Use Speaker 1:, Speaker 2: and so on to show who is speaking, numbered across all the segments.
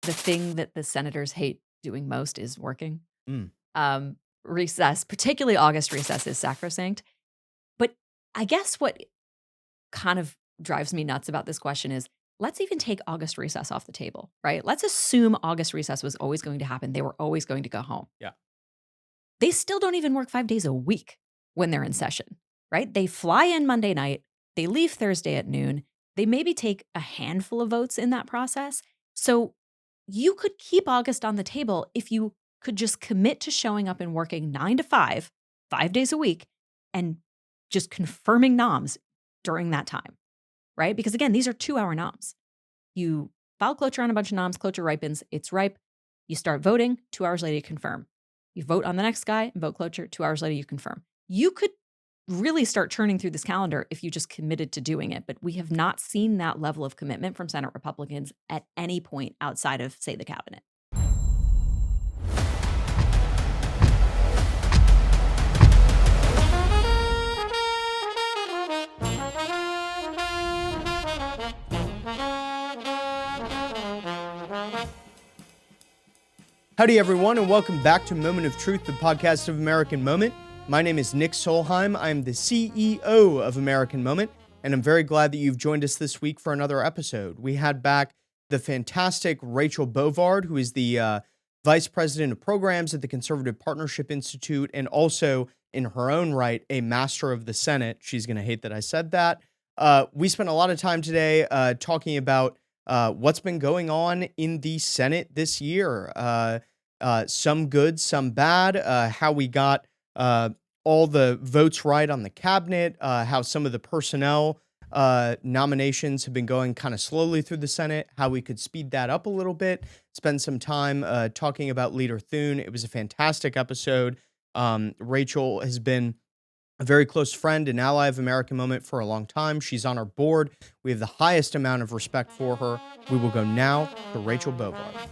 Speaker 1: the thing that the senators hate doing most is working.
Speaker 2: Mm.
Speaker 1: Recess, particularly August recess, is sacrosanct. But I guess what kind of drives me nuts about this question is, let's even take August recess off the table, right? Let's assume August recess was always going to happen. They were always going to go home.
Speaker 2: Yeah.
Speaker 1: They still don't even work 5 days a week when they're in session, right? They fly in Monday night. They leave Thursday at noon. They maybe take a handful of votes in that process. So you could keep August on the table if you could just commit to showing up and working 9 to 5, 5 days a week, and just confirming noms during that time, right? Because again, these are 2-hour noms. You file cloture on a bunch of noms, cloture ripens, it's ripe. You start voting, 2 hours later, you confirm. You vote on the next guy and vote cloture, 2 hours later, you confirm. You could really start churning through this calendar if you just committed to doing it. But we have not seen that level of commitment from Senate Republicans at any point outside of, say, the cabinet.
Speaker 2: Howdy, everyone, and welcome back to Moment of Truth, the podcast of American Moment. My name is Nick Solheim. I'm the CEO of American Moment, and I'm very glad that you've joined us this week for another episode. We had back the fantastic Rachel Bovard, who is the Vice President of Programs at the Conservative Partnership Institute, and also, in her own right, a Master of the Senate. She's going to hate that I said that. We spent a lot of time today talking about what's been going on in the Senate this year. Some good, some bad, how we got all the votes right on the cabinet, how some of the personnel nominations have been going kind of slowly through the Senate, how we could speed that up a little bit, spend some time talking about Leader Thune. It was a fantastic episode. Rachel has been a very close friend and ally of American Moment for a long time. She's on our board. We have the highest amount of respect for her. We will go now to Rachel Bovard.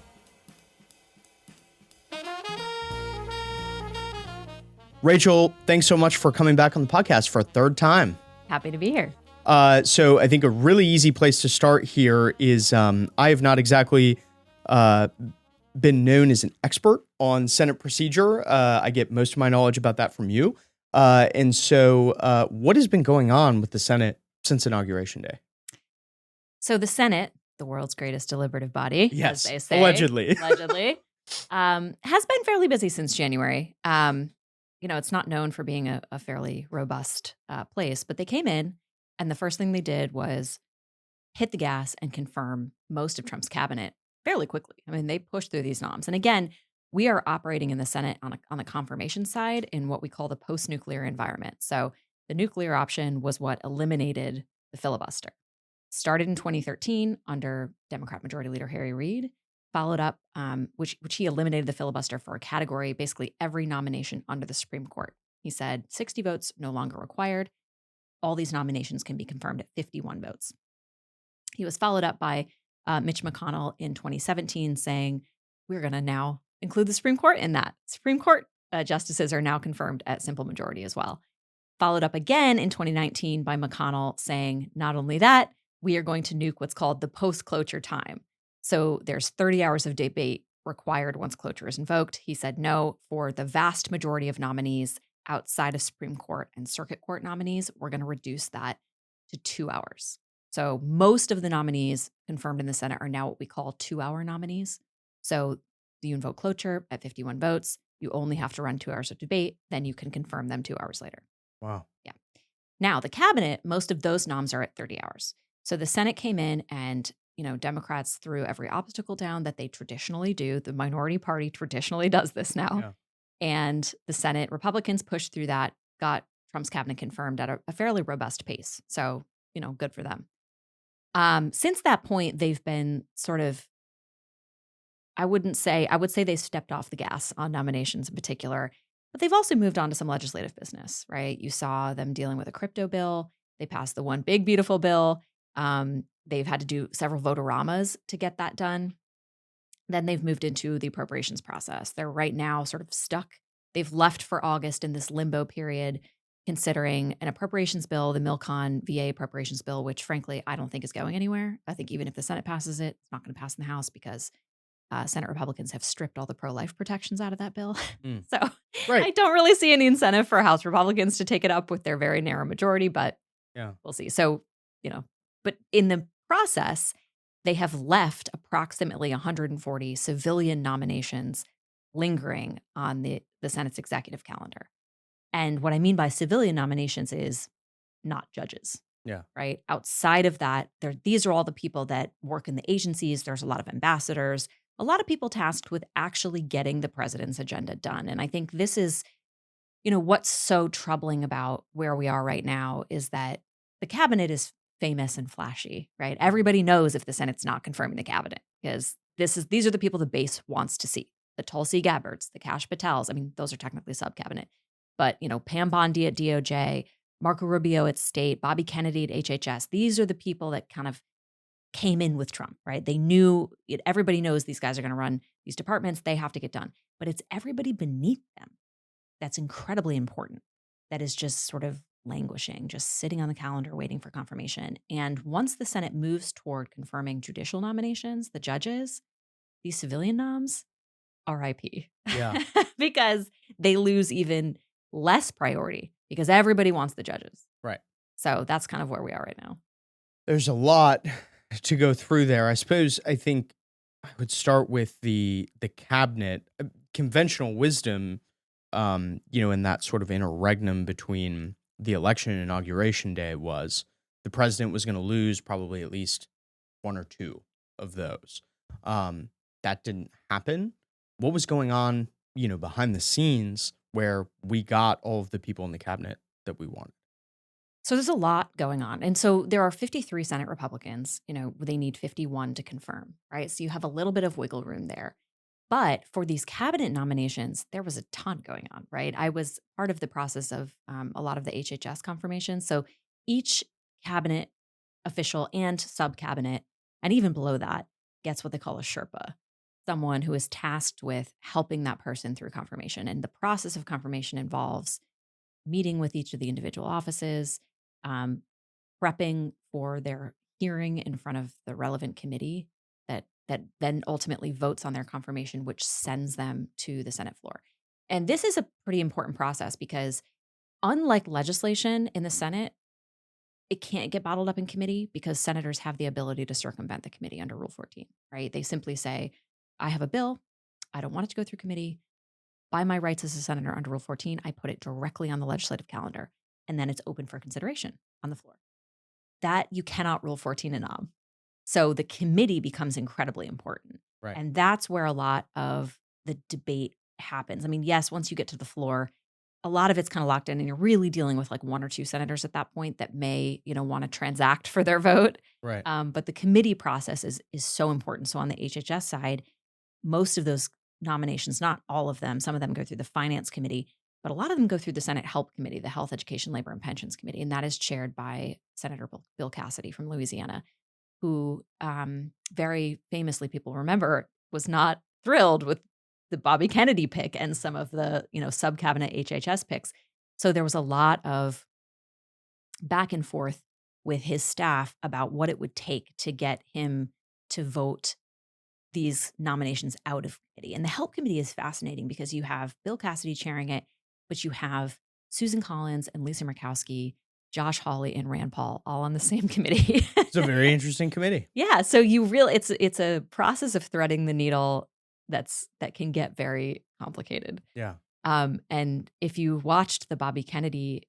Speaker 2: Rachel, thanks so much for coming back on the podcast for a third time.
Speaker 1: Happy to be here.
Speaker 2: So I think a really easy place to start here is I have not exactly been known as an expert on Senate procedure. I get most of my knowledge about that from you. And so what has been going on with the Senate since Inauguration Day?
Speaker 1: So the Senate, the world's greatest deliberative body,
Speaker 2: yes,
Speaker 1: as they say,
Speaker 2: allegedly,
Speaker 1: has been fairly busy since January. It's not known for being a fairly robust place, but they came in and the first thing they did was hit the gas and confirm most of Trump's cabinet fairly quickly. I mean, they pushed through these noms. And again, we are operating in the Senate on the confirmation side in what we call the post-nuclear environment. So the nuclear option was what eliminated the filibuster. Started in 2013 under Democrat Majority Leader Harry Reid, followed up, which he eliminated the filibuster for a category, basically every nomination under the Supreme Court. He said 60 votes no longer required. All these nominations can be confirmed at 51 votes. He was followed up by Mitch McConnell in 2017 saying, we're going to now include the Supreme Court in that. Supreme Court justices are now confirmed at simple majority as well. Followed up again in 2019 by McConnell saying, not only that, we are going to nuke what's called the post-cloture time. So there's 30 hours of debate required once cloture is invoked. He said no for the vast majority of nominees outside of Supreme Court and Circuit Court nominees. We're going to reduce that to 2 hours. So most of the nominees confirmed in the Senate are now what we call 2-hour nominees. So you invoke cloture at 51 votes. You only have to run 2 hours of debate. Then you can confirm them 2 hours later.
Speaker 2: Wow.
Speaker 1: Yeah. Now, the cabinet, most of those noms are at 30 hours. So the Senate came in and, Democrats threw every obstacle down that they traditionally do. The minority party traditionally does this now.
Speaker 2: Yeah.
Speaker 1: And the Senate Republicans pushed through that, got Trump's cabinet confirmed at a fairly robust pace. So, good for them. Since that point, they've been sort of, I would say they stepped off the gas on nominations in particular, but they've also moved on to some legislative business, right? You saw them dealing with a crypto bill. They passed the One Big Beautiful Bill. They've had to do several votoramas to get that done. Then they've moved into the appropriations process. They're right now sort of stuck. They've left for August in this limbo period, considering an appropriations bill, the Milcon VA appropriations bill, which frankly, I don't think is going anywhere. I think even if the Senate passes it, it's not going to pass in the House because Senate Republicans have stripped all the pro-life protections out of that bill.
Speaker 2: Mm.
Speaker 1: So
Speaker 2: Right.
Speaker 1: I don't really see any incentive for House Republicans to take it up with their very narrow majority, but
Speaker 2: Yeah.
Speaker 1: we'll see. So, but in the process, they have left approximately 140 civilian nominations lingering on the Senate's executive calendar. And what I mean by civilian nominations is not judges.
Speaker 2: Yeah.
Speaker 1: Right. Outside of that, these are all the people that work in the agencies. There's a lot of ambassadors, a lot of people tasked with actually getting the president's agenda done. And I think this is, what's so troubling about where we are right now is that the cabinet is famous and flashy, right? Everybody knows if the Senate's not confirming the cabinet because these are the people the base wants to see. The Tulsi Gabbards, the Kash Patels. I mean, those are technically sub-cabinet. But, Pam Bondi at DOJ, Marco Rubio at State, Bobby Kennedy at HHS. These are the people that kind of came in with Trump, right? They knew everybody knows these guys are going to run these departments. They have to get done. But it's everybody beneath them that's incredibly important, that is just sort of languishing, just sitting on the calendar waiting for confirmation. And once the Senate moves toward confirming judicial nominations, the judges, these civilian noms, RIP.
Speaker 2: Yeah.
Speaker 1: Because they lose even less priority because everybody wants the judges.
Speaker 2: Right.
Speaker 1: So that's kind of where we are right now.
Speaker 2: There's a lot to go through there. I think I would start with the cabinet. Conventional wisdom, in that sort of interregnum between the election and inauguration day was the president was going to lose probably at least one or two of those. That didn't happen. What was going on, behind the scenes where we got all of the people in the cabinet that we wanted?
Speaker 1: So there's a lot going on. And so there are 53 Senate Republicans, they need 51 to confirm, right? So you have a little bit of wiggle room there. But for these cabinet nominations, there was a ton going on, right? I was part of the process of a lot of the HHS confirmations. So each cabinet official and sub-cabinet, and even below that, gets what they call a Sherpa, someone who is tasked with helping that person through confirmation. And the process of confirmation involves meeting with each of the individual offices, prepping for their hearing in front of the relevant committee that then ultimately votes on their confirmation, which sends them to the Senate floor. And this is a pretty important process because unlike legislation in the Senate, it can't get bottled up in committee because senators have the ability to circumvent the committee under Rule 14, right? They simply say, I have a bill. I don't want it to go through committee. By my rights as a senator under Rule 14, I put it directly on the legislative calendar, and then it's open for consideration on the floor. That you cannot Rule 14 a nom. So the committee becomes incredibly important.
Speaker 2: Right.
Speaker 1: And that's where a lot of the debate happens. I mean, yes, once you get to the floor, a lot of it's kind of locked in and you're really dealing with like one or two senators at that point that may, want to transact for their vote.
Speaker 2: Right.
Speaker 1: But the committee process is so important. So on the HHS side, most of those nominations, not all of them, some of them go through the Finance Committee, but a lot of them go through the Senate Help Committee, the Health, Education, Labor, and Pensions Committee. And that is chaired by Senator Bill Cassidy from Louisiana, who very famously, people remember, was not thrilled with the Bobby Kennedy pick and some of the, sub-cabinet HHS picks. So there was a lot of back and forth with his staff about what it would take to get him to vote these nominations out of committee. And the Help Committee is fascinating because you have Bill Cassidy chairing it, but you have Susan Collins and Lisa Murkowski, Josh Hawley and Rand Paul all on the same committee.
Speaker 2: It's a very interesting committee.
Speaker 1: Yeah. So it's a process of threading the needle that can get very complicated.
Speaker 2: Yeah.
Speaker 1: And if you watched the Bobby Kennedy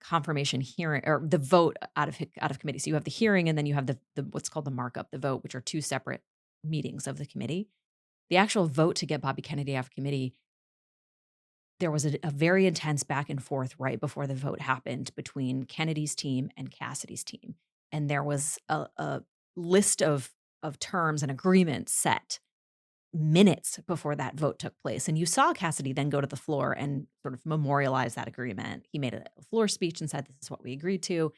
Speaker 1: confirmation hearing or the vote out of committee, so you have the hearing and then you have the what's called the markup, the vote, which are two separate meetings of the committee. The actual vote to get Bobby Kennedy off committee, there was a very intense back and forth right before the vote happened between Kennedy's team and Cassidy's team. And there was a list of terms and agreements set minutes before that vote took place. And you saw Cassidy then go to the floor and sort of memorialize that agreement. He made a floor speech and said, this is what we agreed to.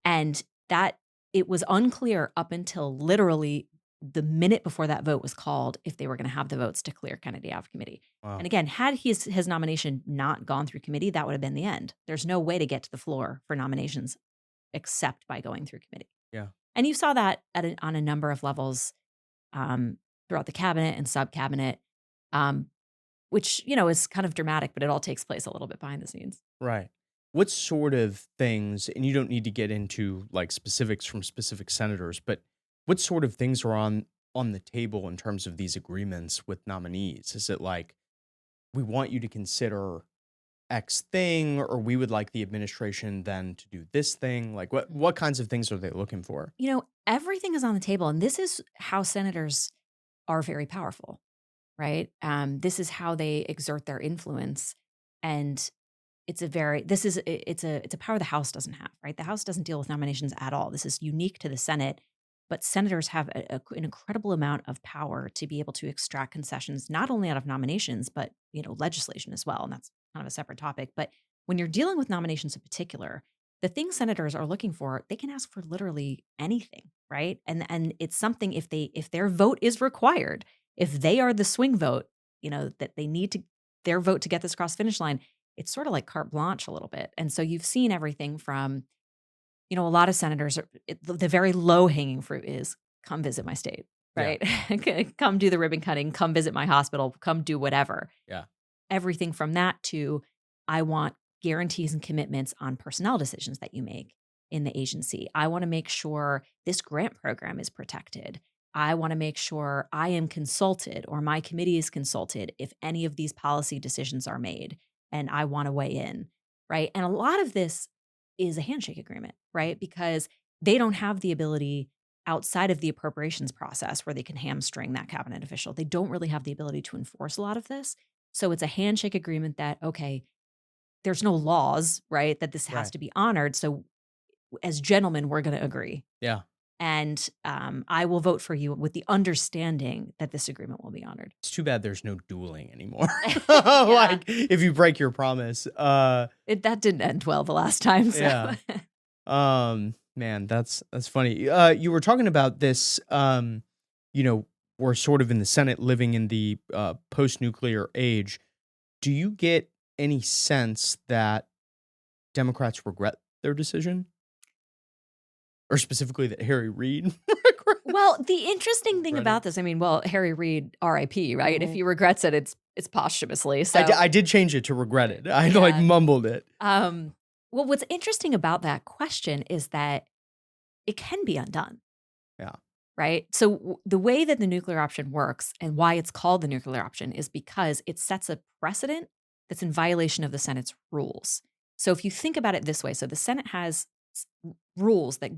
Speaker 1: And that it was unclear up until literally the minute before that vote was called if they were going to have the votes to clear Kennedy out of committee.
Speaker 2: Wow.
Speaker 1: And again, had his nomination not gone through committee, that would have been the end. There's no way to get to the floor for nominations except by going through committee.
Speaker 2: Yeah.
Speaker 1: And you saw that on a number of levels throughout the cabinet and sub-cabinet, um, which, you know, is kind of dramatic, but it all takes place a little bit behind the scenes.
Speaker 2: Right. What sort of things, and you don't need to get into like specifics from specific senators, but what sort of things are on the table in terms of these agreements with nominees? Is it like we want you to consider X thing, or we would like the administration then to do this thing? Like what kinds of things are they looking for?
Speaker 1: You know, everything is on the table, and this is how senators are very powerful, right? This is how they exert their influence, and it's a power the House doesn't have, right? The House doesn't deal with nominations at all. This is unique to the Senate, but senators have an incredible amount of power to be able to extract concessions, not only out of nominations, but you know, legislation as well. And that's kind of a separate topic. But when you're dealing with nominations in particular, the things senators are looking for, they can ask for literally anything, right? And it's something if their vote is required, if they are the swing vote, you know, that they need to their vote to get this across the finish line, it's sort of like carte blanche a little bit. And so you've seen everything from, you know, a lot of senators, the very low hanging fruit is come visit my state,
Speaker 2: Yeah.
Speaker 1: right? Come do the ribbon cutting, come visit my hospital, come do whatever.
Speaker 2: Yeah.
Speaker 1: Everything from that to I want guarantees and commitments on personnel decisions that you make in the agency. I want to make sure this grant program is protected. I want to make sure I am consulted or my committee is consulted if any of these policy decisions are made and I want to weigh in, right? And a lot of this is a handshake agreement, right? Because they don't have the ability outside of the appropriations process where they can hamstring that cabinet official. They don't really have the ability to enforce a lot of this. So it's a handshake agreement that, okay, there's no laws, right? That this has
Speaker 2: Right.
Speaker 1: to be honored. So as gentlemen, we're going to agree.
Speaker 2: Yeah.
Speaker 1: And I will vote for you with the understanding that this agreement will be honored.
Speaker 2: It's too bad there's no dueling anymore.
Speaker 1: Yeah.
Speaker 2: Like if you break your promise.
Speaker 1: That didn't end well the last time. So.
Speaker 2: Yeah. Man, that's funny. You were talking about this, you know, we're sort of in the Senate living in the post-nuclear age. Do you get any sense that Democrats regret their decision? Or specifically that Harry Reid regrets?
Speaker 1: Well, the interesting thing
Speaker 2: Regretted.
Speaker 1: about this, I mean, well, Harry Reid, R.I.P., right? If
Speaker 2: Mhm.
Speaker 1: he regrets it, it's posthumously. So
Speaker 2: I did change it to regret it. I like
Speaker 1: Yeah.
Speaker 2: mumbled it.
Speaker 1: Well, what's interesting about that question is that it can be undone.
Speaker 2: Yeah.
Speaker 1: Right? So the way that the nuclear option works and why it's called the nuclear option is because it sets a precedent that's in violation of the Senate's rules. So if you think about it this way, so the Senate has rules that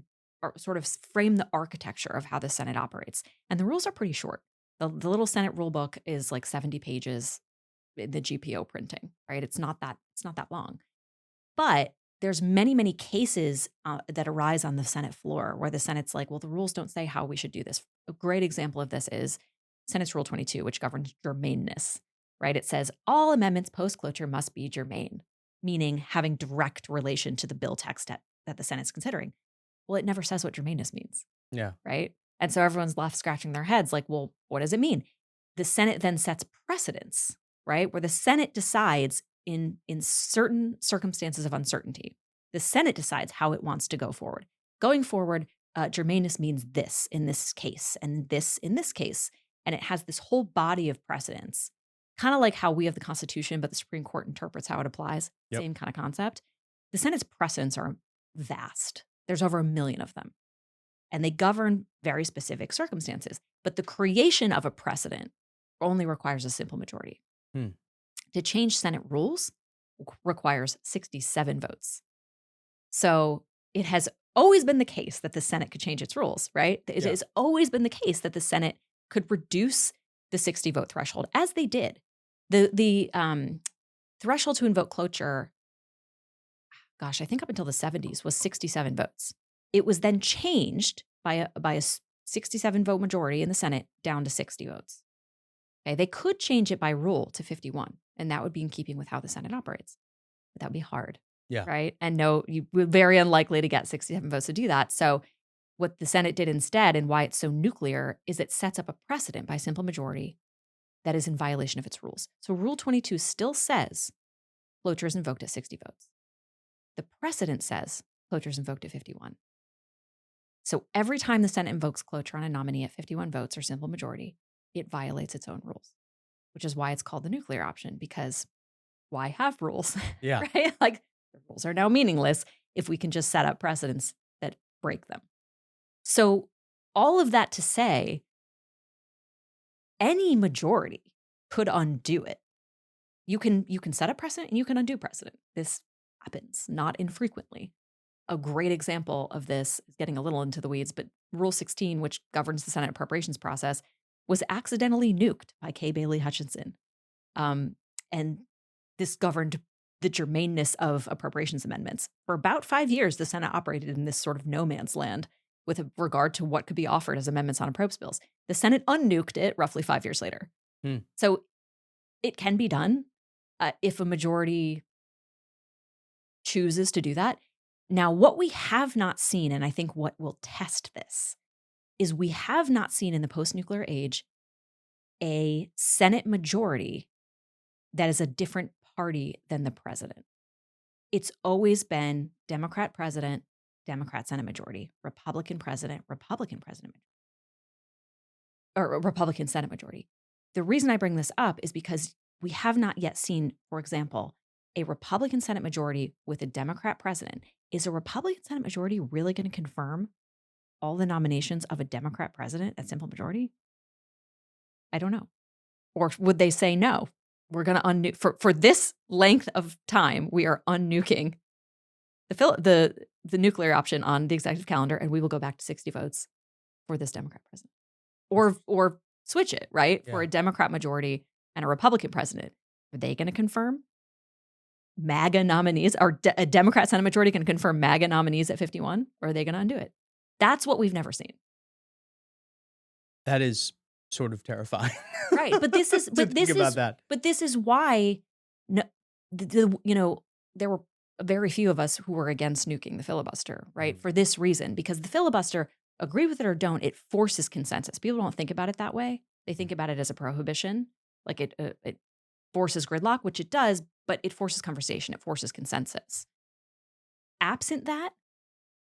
Speaker 1: are sort of frame the architecture of how the Senate operates. And the rules are pretty short. The little Senate rule book is like 70 pages in the GPO printing, right? It's not that long. But there's many cases that arise on the Senate floor where the Senate's like, well, the rules don't say how we should do this. A great example of this is Senate's Rule 22, which governs germaneness, right? It says all amendments post-cloture must be germane, meaning having direct relation to the bill text that the Senate's considering. Well, it never says what germaneness means,
Speaker 2: Yeah.
Speaker 1: right? And so everyone's left scratching their heads like, well, what does it mean? The Senate then sets precedents, right? Where the Senate decides in certain circumstances of uncertainty, the Senate decides how it wants to go forward. Going forward, germaneness means this in this case and this in this case. And it has this whole body of precedents, kind of like how we have the Constitution, but the Supreme Court interprets how it applies.
Speaker 2: Yep.
Speaker 1: Same kind of concept. The Senate's precedents are vast. There's over 1 million of them. And they govern very specific circumstances. But the creation of a precedent only requires a simple majority. To change Senate rules requires 67 votes. So it has always been the case that the Senate could change its rules, right? It has always been the case that the Senate could reduce the 60 vote threshold, as they did. The threshold to invoke cloture, gosh, I think up until the 70s was 67 votes. It was then changed by a 67 vote majority in the Senate down to 60 votes. Okay, they could change it by rule to 51, and that would be in keeping with how the Senate operates. But that would be hard, right? And no, you were very unlikely to get 67 votes to do that. So what the Senate did instead, and why it's so nuclear, is it sets up a precedent by simple majority that is in violation of its rules. So Rule 22 still says cloture is invoked at 60 votes. The precedent says cloture is invoked at 51. So every time the Senate invokes cloture on a nominee at 51 votes or simple majority, it violates its own rules, which is why it's called the nuclear option, because why have rules,
Speaker 2: Yeah.
Speaker 1: right? Like the rules are now meaningless if we can just set up precedents that break them. So all of that to say, any majority could undo it. You can set a precedent and you can undo precedent. This happens not infrequently. A great example of this is getting a little into the weeds, but Rule 16, which governs the Senate appropriations process, was accidentally nuked by Kay Bailey Hutchinson. And this governed the germaneness of appropriations amendments. For about 5 years, the Senate operated in this sort of no man's land with regard to what could be offered as amendments on appropriations bills. The Senate unnuked it roughly 5 years later. So it can be done if a majority chooses to do that. Now, what we have not seen, and I think what will test this, is we have not seen in the post-nuclear age a Senate majority that is a different party than the president. It's always been Democrat president, Democrat Senate majority, Republican president, Republican president, or Republican Senate majority. The reason I bring this up is because we have not yet seen, for example, a Republican Senate majority with a Democrat president. Is a Republican Senate majority really going to confirm all the nominations of a Democrat president at simple majority? I don't know. Or would they say, no, we're going to unnuke, for this length of time, we are unnuking the nuclear option on the executive calendar, and we will go back to 60 votes for this Democrat president. Or switch it, right? For a Democrat majority and a Republican president. Are they going to confirm MAGA nominees? Are a Democrat Senate majority going to confirm MAGA nominees at 51? Or are they going to undo it? That's what we've never seen.
Speaker 2: That is sort of terrifying.
Speaker 1: Right. But this is this is why there were very few of us who were against nuking the filibuster, right? For this reason, because the filibuster, agree with it or don't, it forces consensus. People don't think about it that way. They think about it as a prohibition, like it forces gridlock, which it does, but it forces conversation. It forces consensus. Absent that,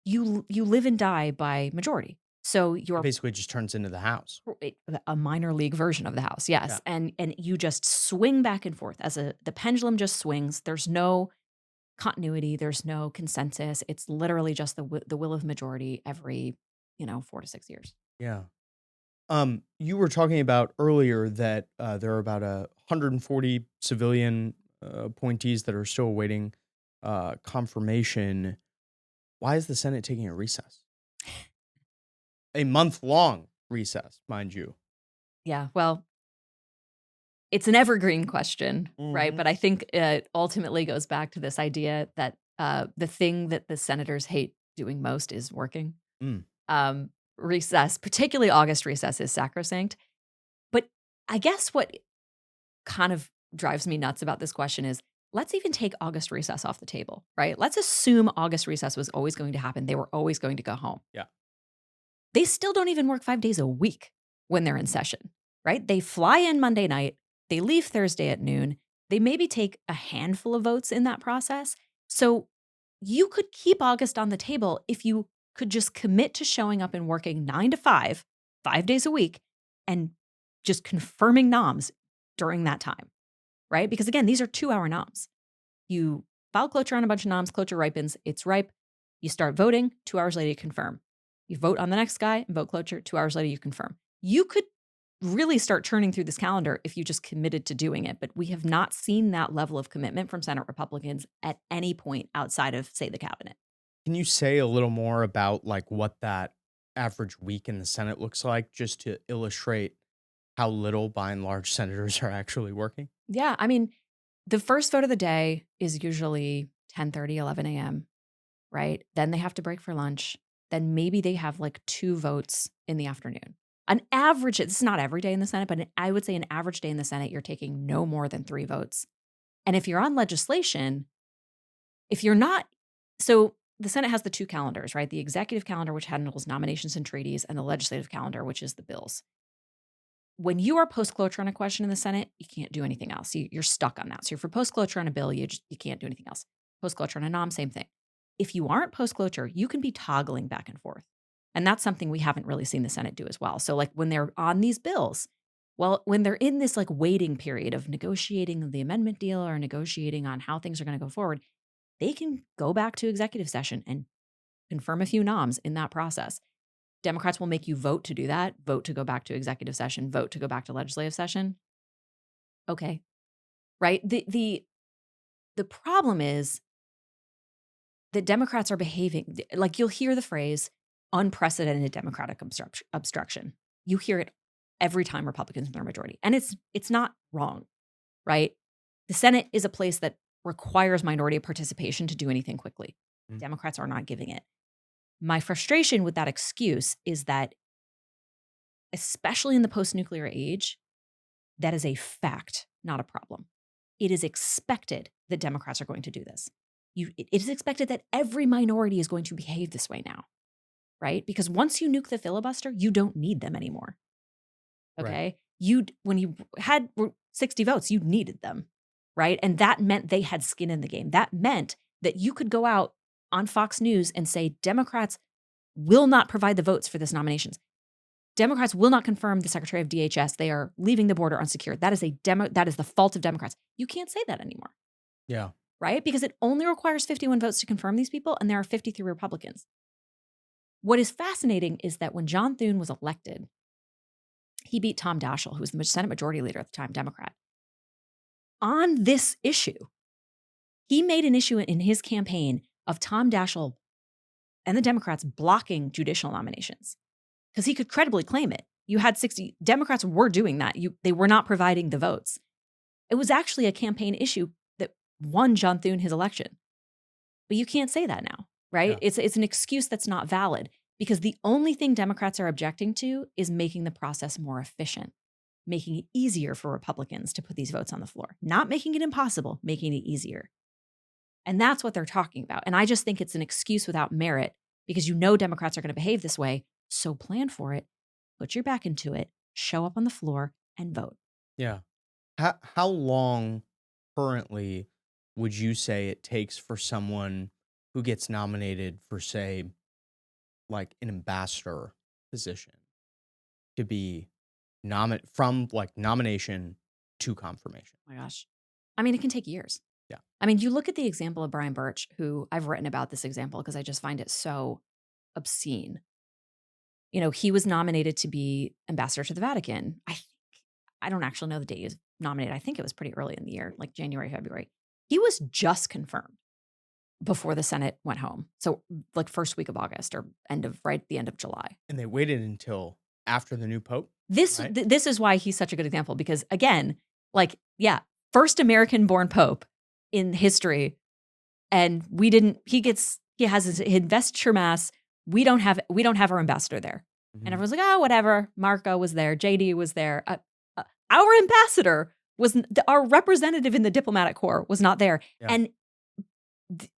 Speaker 1: you live and die by majority. So
Speaker 2: it basically just turns into the House,
Speaker 1: a minor league version of the House, yes. Yeah. And you just swing back and forth the pendulum just swings. There's no continuity. There's no consensus. It's literally just the will of majority every 4 to 6 years.
Speaker 2: Yeah. You were talking about earlier that there are about 140 civilian appointees that are still awaiting confirmation. Why is the Senate taking a recess? A month-long recess, mind you.
Speaker 1: Yeah, well, it's an evergreen question, right? But I think it ultimately goes back to this idea that the thing that the senators hate doing most is working. Recess, particularly August recess, is sacrosanct. But I guess what kind of drives me nuts about this question is, let's even take August recess off the table, right? Let's assume August recess was always going to happen. They were always going to go home.
Speaker 2: Yeah.
Speaker 1: They still don't even work 5 days a week when they're in session, right? They fly in Monday night. They leave Thursday at noon. They maybe take a handful of votes in that process. So you could keep August on the table if you could just commit to showing up and working 9 to 5, 5 days a week, and just confirming noms during that time, right? Because again, these are 2-hour noms. You file cloture on a bunch of noms, cloture ripens, it's ripe. You start voting, 2 hours later you confirm. You vote on the next guy and vote cloture, 2 hours later you confirm. You could really start churning through this calendar if you just committed to doing it, but we have not seen that level of commitment from Senate Republicans at any point outside of, say, the cabinet.
Speaker 2: Can you say a little more about like what that average week in the Senate looks like, just to illustrate how little, by and large, senators are actually working?
Speaker 1: Yeah, I mean, the first vote of the day is usually 10:30, 11 a.m., right? Then they have to break for lunch. Then maybe they have like 2 votes in the afternoon. An average, this is not every day in the Senate, but I would say an average day in the Senate, you're taking no more than 3 votes. And if you're on legislation, if you're not, so the Senate has the 2 calendars, right? The executive calendar, which handles nominations and treaties, and the legislative calendar, which is the bills. When you are post-cloture on a question in the Senate, you can't do anything else. You're stuck on that. So if you're post-cloture on a bill, you can't do anything else. Post-cloture on a nom, same thing. If you aren't post-cloture, you can be toggling back and forth. And that's something we haven't really seen the Senate do as well. So like when they're on these bills, Well, when they're in this like waiting period of negotiating the amendment deal or negotiating on how things are going to go forward, they can go back to executive session and confirm a few noms in that process. Democrats will make you vote to do that, vote to go back to executive session, vote to go back to legislative session. Okay. Right? The problem is that Democrats are behaving like you'll hear the phrase unprecedented Democratic obstruction. You hear it every time Republicans are majority. And it's not wrong, right? The Senate is a place that requires minority participation to do anything quickly. Democrats are not giving it. My frustration with that excuse is that, especially in the post-nuclear age, that is a fact, not a problem. It is expected that Democrats are going to do this. It is expected that every minority is going to behave this way now, right? Because once you nuke the filibuster, you don't need them anymore. Okay? Right. When you had 60 votes, you needed them, right? And that meant they had skin in the game. That meant that you could go out on Fox News and say, Democrats will not provide the votes for this nominations. Democrats will not confirm the Secretary of DHS. They are leaving the border unsecured. That is the fault of Democrats. You can't say that anymore.
Speaker 2: Yeah.
Speaker 1: Right? Because it only requires 51 votes to confirm these people, and there are 53 Republicans. What is fascinating is that when John Thune was elected, he beat Tom Daschle, who was the Senate Majority Leader at the time, Democrat. On this issue, he made an issue in his campaign of Tom Daschle and the Democrats blocking judicial nominations because he could credibly claim it. You had 60 Democrats were doing that. They were not providing the votes. It was actually a campaign issue that won John Thune his election. But you can't say that now, right? Yeah. It's an excuse that's not valid because the only thing Democrats are objecting to is making the process more efficient, making it easier for Republicans to put these votes on the floor, not making it impossible, making it easier. And that's what they're talking about. And I just think it's an excuse without merit because Democrats are going to behave this way. So plan for it, put your back into it, show up on the floor and vote.
Speaker 2: Yeah. How long currently would you say it takes for someone who gets nominated for, say, like an ambassador position to be from like nomination to confirmation?
Speaker 1: Oh my gosh. I mean, it can take years.
Speaker 2: Yeah.
Speaker 1: I mean, you look at the example of Brian Birch, who I've written about this example because I just find it so obscene. He was nominated to be ambassador to the Vatican. I don't actually know the date he was nominated. I think it was pretty early in the year, like January, February. He was just confirmed before the Senate went home. So like first week of August or the end of July.
Speaker 2: And they waited until after the new Pope?
Speaker 1: This is why he's such a good example because again, first American-born Pope in history, and he has his investiture mass. We don't have our ambassador there. Mm-hmm. And everyone's like, oh, whatever. Marco was there. JD was there. Our ambassador our representative in the diplomatic corps was not there. Yeah. And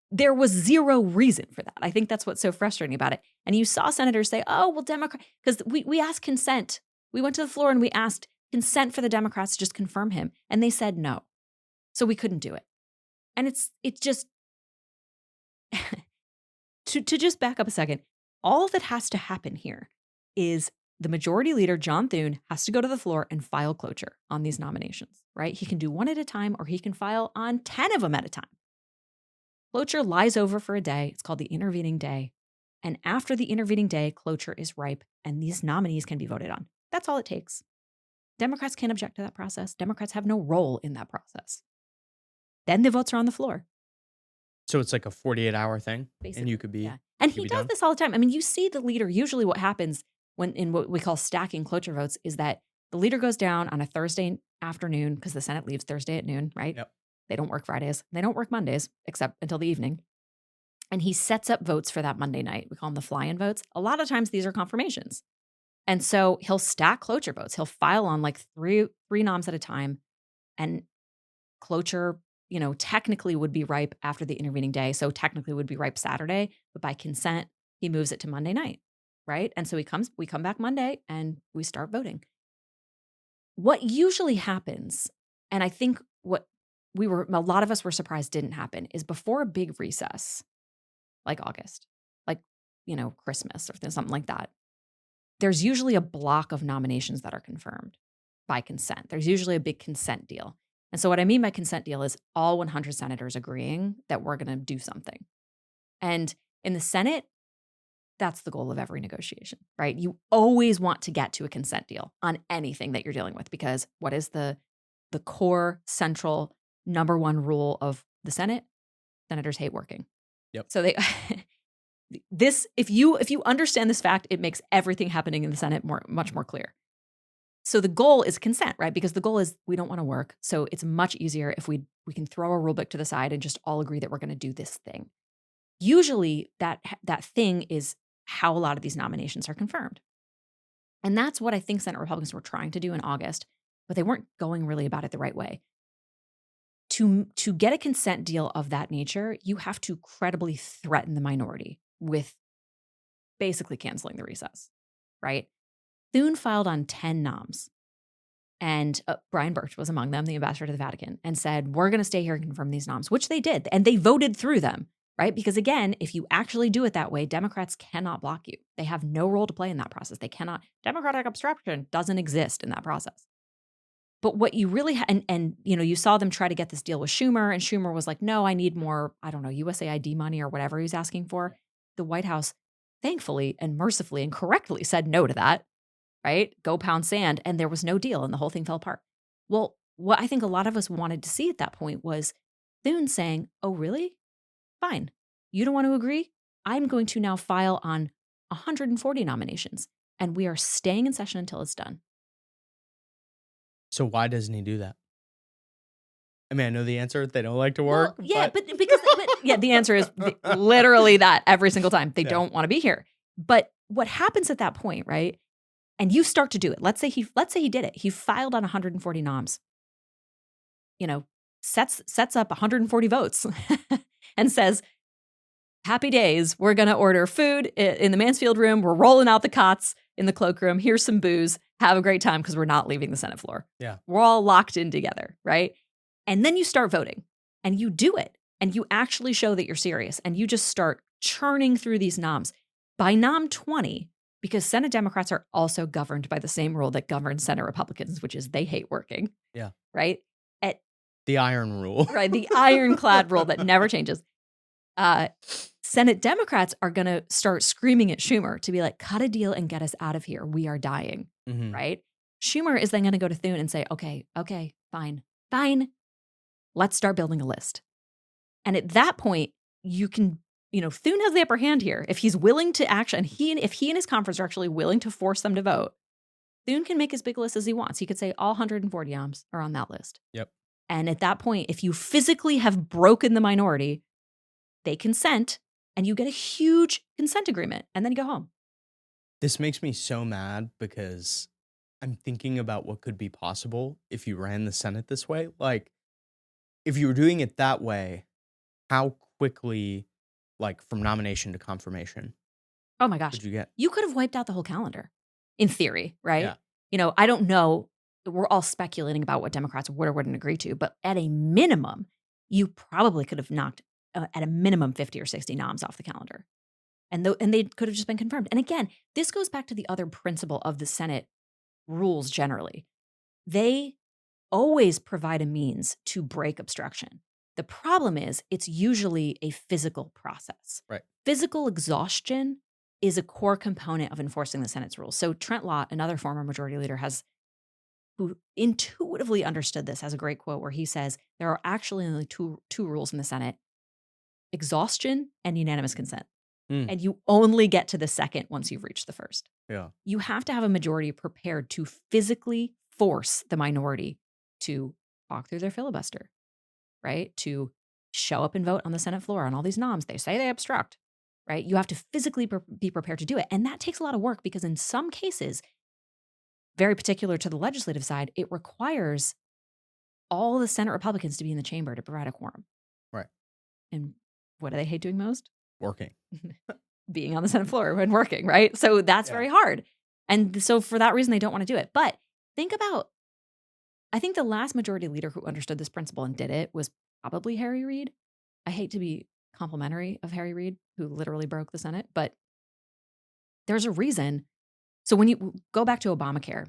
Speaker 1: there was zero reason for that. I think that's what's so frustrating about it. And you saw senators say, oh, well, Democrat, because we asked consent. We went to the floor and we asked consent for the Democrats to just confirm him. And they said no. So we couldn't do it. And it's just, to just back up a second, all that has to happen here is the majority leader, John Thune, has to go to the floor and file cloture on these nominations, right? He can do one at a time or he can file on 10 of them at a time. Cloture lies over for a day. It's called the intervening day. And after the intervening day, cloture is ripe and these nominees can be voted on. That's all it takes. Democrats can't object to that process. Democrats have no role in that process. Then the votes are on the floor.
Speaker 2: So it's like a 48-hour thing?
Speaker 1: Basically,
Speaker 2: and you could be...
Speaker 1: Yeah. And he does this all the time. I mean, you see the leader, usually what happens in what we call stacking cloture votes is that the leader goes down on a Thursday afternoon because the Senate leaves Thursday at noon, right?
Speaker 2: Yep.
Speaker 1: They don't work Fridays. They don't work Mondays, except until the evening. And he sets up votes for that Monday night. We call them the fly-in votes. A lot of times these are confirmations. And so he'll stack cloture votes. He'll file on like three noms at a time. And cloture, technically would be ripe after the intervening day. So technically would be ripe Saturday. But by consent, he moves it to Monday night, right? And so we come back Monday and we start voting. What usually happens, and I think what a lot of us were surprised didn't happen, is before a big recess, like August, like, Christmas or something like that, there's usually a block of nominations that are confirmed. by consent. There's usually a big consent deal. And so what I mean by consent deal is all 100 senators agreeing that we're going to do something. And in the Senate, that's the goal of every negotiation, right? You always want to get to a consent deal on anything that you're dealing with, because what is the core central number one rule of the Senate? Senators hate working.
Speaker 2: Yep.
Speaker 1: So they if you understand this fact, it makes everything happening in the Senate much more clear. So the goal is consent, right? Because the goal is we don't want to work. So it's much easier if we can throw a rule book to the side and just all agree that we're going to do this thing. Usually that thing is how a lot of these nominations are confirmed. And that's what I think Senate Republicans were trying to do in August, but they weren't going really about it the right way. To get a consent deal of that nature, you have to credibly threaten the minority with basically canceling the recess, right? Thune filed on 10 noms, and Brian Birch was among them, the ambassador to the Vatican, and said, we're going to stay here and confirm these noms, which they did, and they voted through them, right? Because again, if you actually do it that way, Democrats cannot block you. They have no role to play in that process. They cannot. Democratic obstruction doesn't exist in that process. But what you really and you saw them try to get this deal with Schumer, and Schumer was like, no, I need more, I don't know, USAID money or whatever he was asking for. The White House, thankfully and mercifully and correctly said no to that, right? Go pound sand. And there was no deal and the whole thing fell apart. Well, what I think a lot of us wanted to see at that point was Thune saying, oh, really? Fine. You don't want to agree? I'm going to now file on 140 nominations, and we are staying in session until it's done.
Speaker 2: So why doesn't he do that? I mean, I know the answer. They don't like to work.
Speaker 1: Well, yeah, but the answer is literally that every single time. They don't want to be here. But what happens at that point, right? And you start to do it. Let's say he did it. He filed on 140 noms. Sets up 140 votes and says, happy days. We're going to order food in the Mansfield room. We're rolling out the cots in the cloakroom. Here's some booze. Have a great time because we're not leaving the Senate floor.
Speaker 2: Yeah.
Speaker 1: We're all locked in together, right? And then you start voting and you do it and you actually show that you're serious and you just start churning through these noms. By nom 20, because Senate Democrats are also governed by the same rule that governs Senate Republicans, which is they hate working.
Speaker 2: Yeah.
Speaker 1: Right?
Speaker 2: The iron rule.
Speaker 1: Right. The ironclad rule that never changes. Senate Democrats are going to start screaming at Schumer to be like, cut a deal and get us out of here. We are dying.
Speaker 2: Mm-hmm.
Speaker 1: Right? Schumer is then going to go to Thune and say, okay, fine. Let's start building a list. And at that point, you can, Thune has the upper hand here. If he's willing to actually, if he and his conference are actually willing to force them to vote, Thune can make as big a list as he wants. He could say all 140 noms are on that list.
Speaker 2: Yep.
Speaker 1: And at that point, if you physically have broken the minority, they consent and you get a huge consent agreement and then you go home.
Speaker 2: This makes me so mad because I'm thinking about what could be possible if you ran the Senate this way. Like, if you were doing it that way, how quickly, like from nomination to confirmation,
Speaker 1: oh my gosh,
Speaker 2: could you get?
Speaker 1: You could have wiped out the whole calendar in theory, right?
Speaker 2: Yeah.
Speaker 1: I don't know. We're all speculating about what Democrats would or wouldn't agree to, but at a minimum, you probably could have knocked at a minimum 50 or 60 noms off the calendar. And they could have just been confirmed. And again, this goes back to the other principle of the Senate rules generally. They always provide a means to break obstruction. The problem is it's usually a physical process.
Speaker 2: Right.
Speaker 1: Physical exhaustion is a core component of enforcing the Senate's rules. So Trent Lott, another former majority leader, who intuitively understood this, has a great quote where he says, there are actually only two rules in the Senate: exhaustion and unanimous consent. And you only get to the second once you've reached the first.
Speaker 2: Yeah.
Speaker 1: You have to have a majority prepared to physically force the minority to walk through their filibuster, right? To show up and vote on the Senate floor on all these noms. They say they obstruct, right? You have to physically be prepared to do it. And that takes a lot of work because in some cases, very particular to the legislative side, it requires all the Senate Republicans to be in the chamber to provide a quorum.
Speaker 2: Right.
Speaker 1: And what do they hate doing most?
Speaker 2: Working.
Speaker 1: Being on the Senate floor when working, right? So that's very hard. And so for that reason, they don't want to do it. But I think the last majority leader who understood this principle and did it was probably Harry Reid. I hate to be complimentary of Harry Reid, who literally broke the Senate, but there's a reason. So when you go back to Obamacare,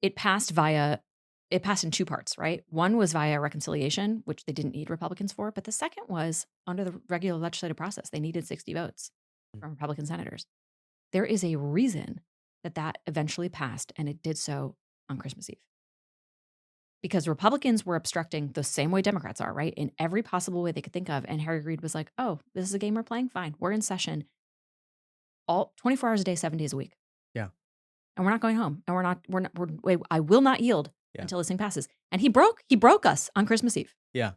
Speaker 1: it passed in two parts, right? One was via reconciliation, which they didn't need Republicans for. But the second was under the regular legislative process. They needed 60 votes from Republican senators. There is a reason that eventually passed, and it did so on Christmas Eve. Because Republicans were obstructing the same way Democrats are, right? In every possible way they could think of. And Harry Reid was like, oh, this is a game we're playing? Fine. We're in session all 24 hours a day, 7 days a week.
Speaker 2: Yeah.
Speaker 1: And we're not going home. And I will not yield until this thing passes. And he broke us on Christmas Eve.
Speaker 2: Yeah.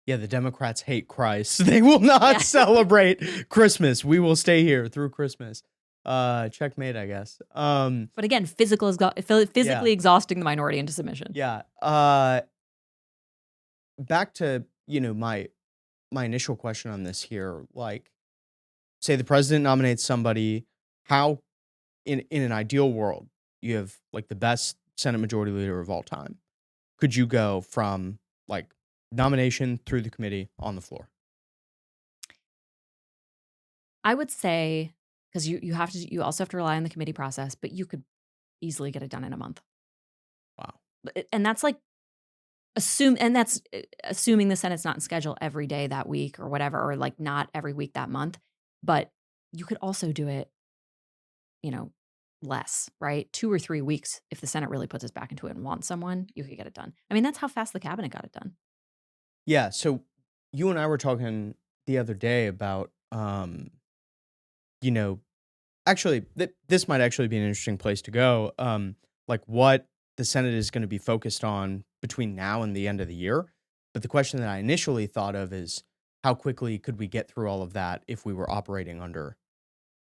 Speaker 2: Yeah, the Democrats hate Christ. They will not celebrate Christmas. We will stay here through Christmas. Checkmate, I guess.
Speaker 1: But again, physically exhausting the minority into submission.
Speaker 2: Yeah. Back to, my initial question on this here, like, say the president nominates somebody, how in an ideal world, you have like the best Senate Majority Leader of all time. Could you go from like nomination through the committee on the floor?
Speaker 1: I would say, because you also have to rely on the committee process, but you could easily get it done in a month.
Speaker 2: Wow.
Speaker 1: And that's like assuming the Senate's not in schedule every day that week or whatever, or like not every week that month. But you could also do it, less, right? 2 or 3 weeks. If the Senate really puts us back into it and wants someone, you could get it done. I mean, that's how fast the cabinet got it done.
Speaker 2: Yeah. So you and I were talking the other day about, actually, this might actually be an interesting place to go. Like what the Senate is going to be focused on between now and the end of the year. But the question that I initially thought of is how quickly could we get through all of that if we were operating under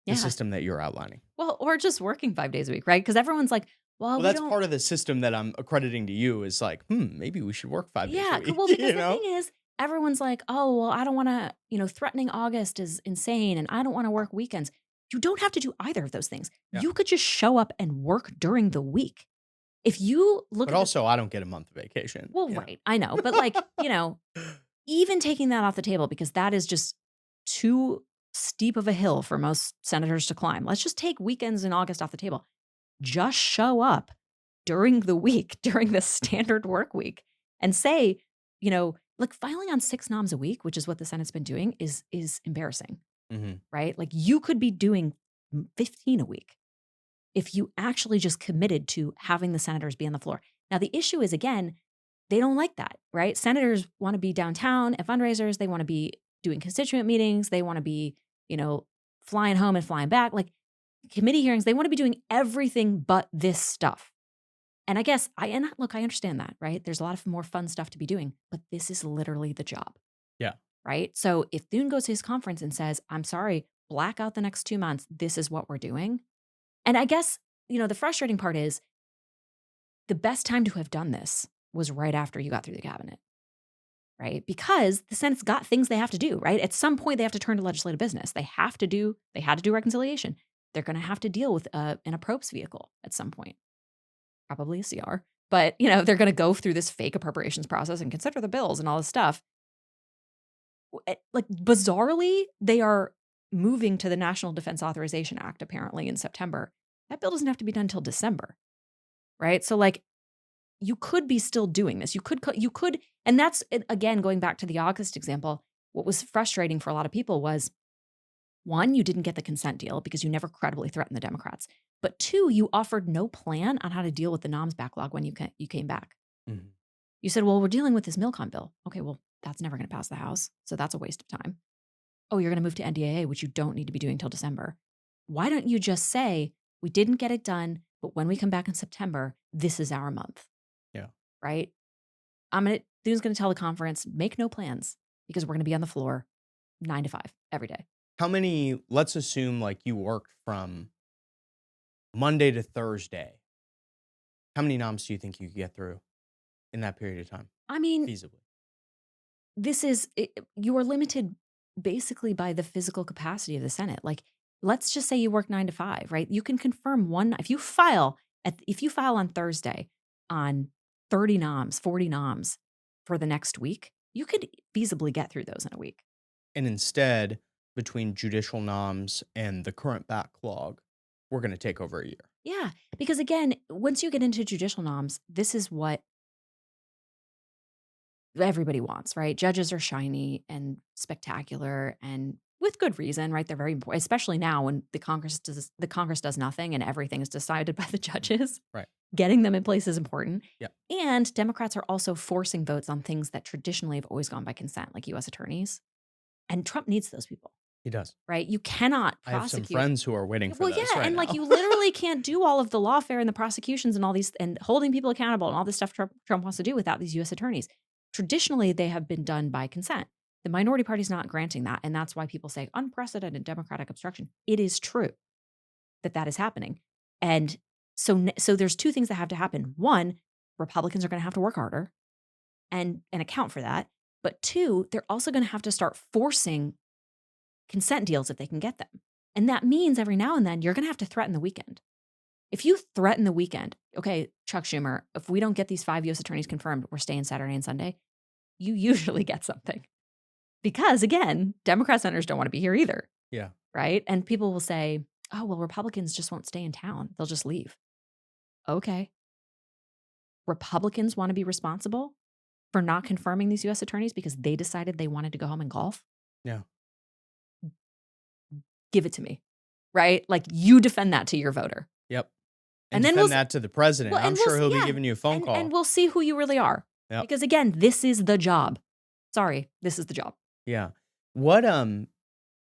Speaker 2: the system that you're outlining?
Speaker 1: Well, or just working 5 days a week, right? Because everyone's like, well,
Speaker 2: that's part of the system that I'm accrediting to you is like, maybe we should work 5 days a week.
Speaker 1: Well, because the thing is, everyone's like, oh, well, I don't want to, threatening August is insane and I don't want to work weekends. You don't have to do either of those things. Yeah. You could just show up and work during the week. If you look
Speaker 2: But also, I don't get a month of vacation.
Speaker 1: Well, right. I know. But like, even taking that off the table, because that is just too steep of a hill for most senators to climb. Let's just take weekends in August off the table. Just show up during the week, during the standard work week, and say, like filing on 6 noms a week, which is what the Senate's been doing, is embarrassing, right? Like you could be doing 15 a week if you actually just committed to having the senators be on the floor. Now, the issue is, again, they don't like that, right? Senators want to be downtown at fundraisers. They want to be doing constituent meetings. They want to be, flying home and flying back. Like committee hearings, they want to be doing everything but this stuff. And I guess, I understand that, right? There's a lot of more fun stuff to be doing, but this is literally the job.
Speaker 2: Yeah.
Speaker 1: Right? So if Thune goes to his conference and says, I'm sorry, black out the next 2 months, this is what we're doing. And I guess, the frustrating part is the best time to have done this was right after you got through the cabinet, right? Because the Senate's got things they have to do, right? At some point, they have to turn to legislative business. They had to do reconciliation. They're going to have to deal with an appropriations vehicle at some point, probably a CR. But, they're going to go through this fake appropriations process and consider the bills and all this stuff. Like, bizarrely, they are moving to the National Defense Authorization Act, apparently, in September. That bill doesn't have to be done until December, right? So, like, you could be still doing this. You could, and that's, again, going back to the August example, what was frustrating for a lot of people was, 1, you didn't get the consent deal because you never credibly threatened the Democrats. But 2, you offered no plan on how to deal with the Noms backlog when you came back. Mm-hmm. You said, well, we're dealing with this Milcom bill. Okay, well, that's never going to pass the House, so that's a waste of time. Oh, you're going to move to NDAA, which you don't need to be doing till December. Why don't you just say, we didn't get it done, but when we come back in September, this is our month.
Speaker 2: Yeah.
Speaker 1: Right? Thune's going to tell the conference, make no plans because we're going to be on the floor 9 to 5 every day.
Speaker 2: How many, let's assume like you worked from Monday to Thursday. How many noms do you think you could get through in that period of time?
Speaker 1: I mean,
Speaker 2: feasibly.
Speaker 1: You are limited basically by the physical capacity of the Senate. Like, let's just say you work 9 to 5, right? You can confirm if you file on Thursday on 30 noms, 40 noms for the next week, you could feasibly get through those in a week.
Speaker 2: And instead, between judicial noms and the current backlog, we're going to take over a year.
Speaker 1: Yeah, because again, once you get into judicial noms, this is what everybody wants, right? Judges are shiny and spectacular, and with good reason, right? They're very important, especially now when the Congress does nothing and everything is decided by the judges.
Speaker 2: Right.
Speaker 1: Getting them in place is important.
Speaker 2: Yeah.
Speaker 1: And Democrats are also forcing votes on things that traditionally have always gone by consent, like U.S. attorneys. And Trump needs those people,
Speaker 2: He does.
Speaker 1: right? You cannot
Speaker 2: I have some
Speaker 1: prosecute.
Speaker 2: friends who are waiting for
Speaker 1: Well,
Speaker 2: this
Speaker 1: yeah,
Speaker 2: right
Speaker 1: and like
Speaker 2: now.
Speaker 1: you literally can't do all of the lawfare and the prosecutions and all these and holding people accountable and all this stuff Trump wants to do without these U.S. attorneys. Traditionally, they have been done by consent. The minority party is not granting that, and that's why people say unprecedented Democratic obstruction. It is true that is happening, and so there's two things that have to happen. One, Republicans are going to have to work harder and account for that. But two, they're also going to have to start forcing consent deals if they can get them. And that means every now and then you're going to have to threaten the weekend. If you threaten the weekend, okay, Chuck Schumer, if we don't get these 5 U.S. attorneys confirmed, we're staying Saturday and Sunday, you usually get something. Because again, Democrat senators don't want to be here either.
Speaker 2: Yeah.
Speaker 1: Right? And people will say, oh, well, Republicans just won't stay in town. They'll just leave. Okay. Republicans want to be responsible for not confirming these U.S. attorneys because they decided they wanted to go home and golf.
Speaker 2: Yeah.
Speaker 1: Give it to me, right? Like you defend that to your voter.
Speaker 2: Yep.
Speaker 1: And
Speaker 2: And
Speaker 1: then
Speaker 2: defend that to the president.
Speaker 1: well,
Speaker 2: I'm
Speaker 1: and
Speaker 2: sure
Speaker 1: we'll-
Speaker 2: he'll
Speaker 1: yeah,
Speaker 2: be giving you a phone call.
Speaker 1: And we'll see who you really are.
Speaker 2: Yep.
Speaker 1: Because again, this is the job. Sorry, this is the job.
Speaker 2: Yeah. What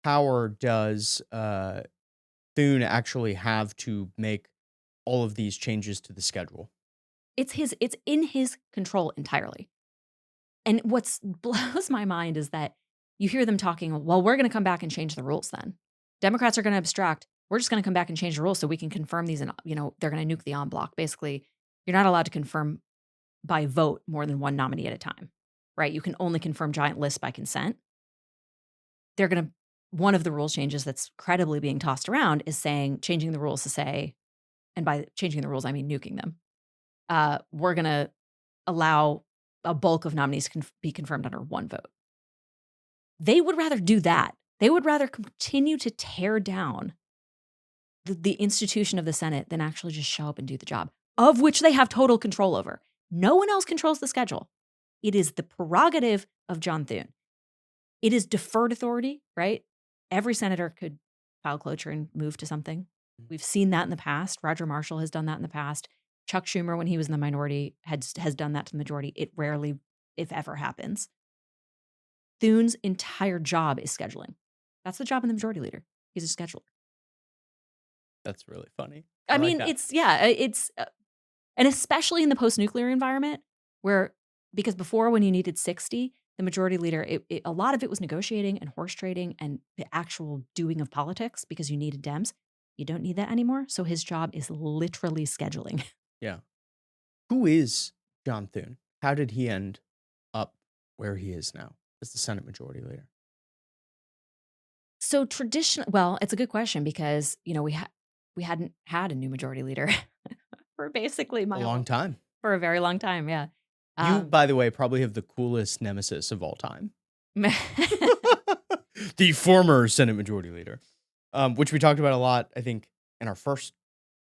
Speaker 2: power does Thune actually have to make all of these changes to the schedule?
Speaker 1: It's in his control entirely. And what blows my mind is that you hear them talking, well, we're going to come back and change the rules then. Democrats are going to abstract. We're just going to come back and change the rules so we can confirm these and, they're going to nuke the en bloc. Basically, you're not allowed to confirm by vote more than one nominee at a time, right? You can only confirm giant lists by consent. One of the rules changes that's credibly being tossed around is changing the rules to say, and by changing the rules, I mean nuking them. We're going to allow a bulk of nominees to be confirmed under one vote. They would rather do that. They would rather continue to tear down the institution of the Senate than actually just show up and do the job, of which they have total control over. No one else controls the schedule. It is the prerogative of John Thune. It is deferred authority, right? Every senator could file cloture and move to something. We've seen that in the past. Roger Marshall has done that in the past. Chuck Schumer, when he was in the minority, has done that to the majority. It rarely, if ever, happens. Thune's entire job is scheduling. That's the job of the majority leader. He's a scheduler.
Speaker 2: That's really funny.
Speaker 1: I
Speaker 2: like
Speaker 1: mean,
Speaker 2: that.
Speaker 1: And especially in the post-nuclear environment because before when you needed 60, the majority leader, a lot of it was negotiating and horse trading and the actual doing of politics because you needed Dems. You don't need that anymore. So his job is literally scheduling.
Speaker 2: Yeah. Who is John Thune? How did he end up where he is now as the Senate Majority Leader?
Speaker 1: So it's a good question because, we hadn't had a new majority leader for basically for a very long time. Yeah.
Speaker 2: You, by the way, probably have the coolest nemesis of all time. The former Senate Majority Leader, which we talked about a lot, I think, in our first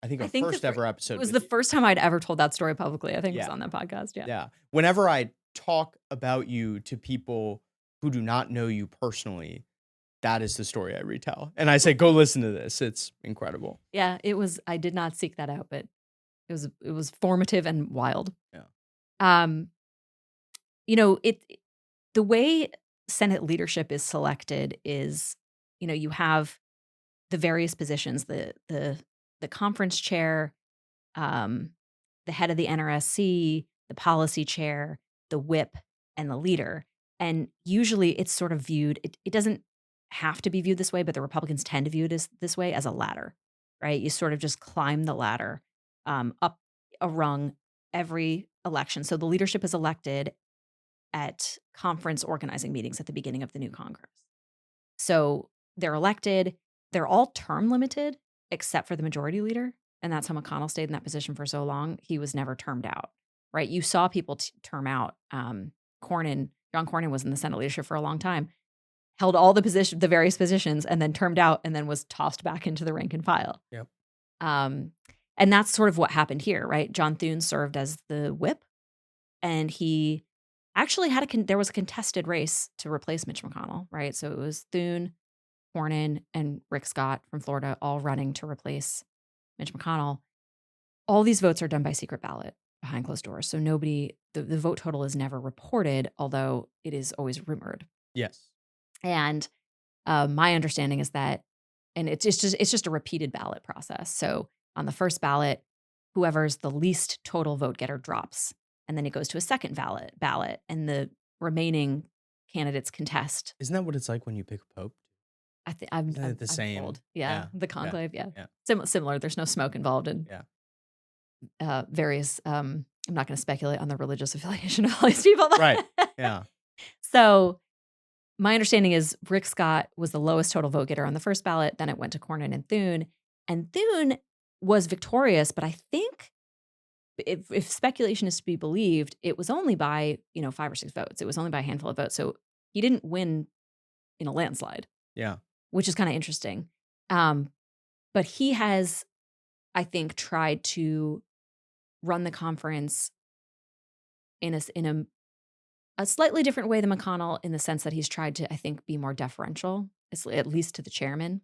Speaker 2: ever episode.
Speaker 1: It was the first time I'd ever told that story publicly. I think it was on that podcast. Yeah.
Speaker 2: Yeah. Whenever I talk about you to people who do not know you personally, that is the story I retell. And I say, go listen to this. It's incredible.
Speaker 1: Yeah, it was. I did not seek that out, but it was formative and wild.
Speaker 2: Yeah.
Speaker 1: The way Senate leadership is selected is, you have the various positions, the conference chair, the head of the NRSC, the policy chair, the whip, and the leader. And usually it's sort of viewed, it doesn't have to be viewed this way, but the Republicans tend to view it this way as a ladder, right? You sort of just climb the ladder up a rung every election. So the leadership is elected at conference organizing meetings at the beginning of the new Congress. So they're elected. They're all term limited except for the majority leader. And that's how McConnell stayed in that position for so long. He was never termed out, right? You saw people term out. John Cornyn was in the Senate leadership for a long time, held all the various positions, and then termed out and then was tossed back into the rank and file.
Speaker 2: Yep.
Speaker 1: And that's sort of what happened here, right? John Thune served as the whip, and he actually there was a contested race to replace Mitch McConnell, right? So it was Thune, Cornyn, and Rick Scott from Florida all running to replace Mitch McConnell. All these votes are done by secret ballot behind closed doors. So the vote total is never reported, although it is always rumored.
Speaker 2: Yes.
Speaker 1: And my understanding is that, and it's just a repeated ballot process. So on the first ballot, whoever's the least total vote getter drops. And then it goes to a second ballot, and the remaining candidates contest.
Speaker 2: Isn't that what it's like when you pick a pope?
Speaker 1: I'm
Speaker 2: the same?
Speaker 1: told. Yeah, the conclave. Yeah,
Speaker 2: Yeah.
Speaker 1: Similar. There's no smoke involved, and various. I'm not going to speculate on the religious affiliation of all these people.
Speaker 2: Right. Yeah.
Speaker 1: So my understanding is Rick Scott was the lowest total vote getter on the first ballot. Then it went to Cornyn and Thune, and Thune was victorious. But I think, if speculation is to be believed, it was only by 5 or 6 votes. It was only by a handful of votes. So he didn't win in a landslide.
Speaker 2: Yeah.
Speaker 1: Which is kind of interesting. But he has, I think, tried to run the conference in a slightly different way than McConnell, in the sense that he's tried to, I think, be more deferential, at least to the chairman,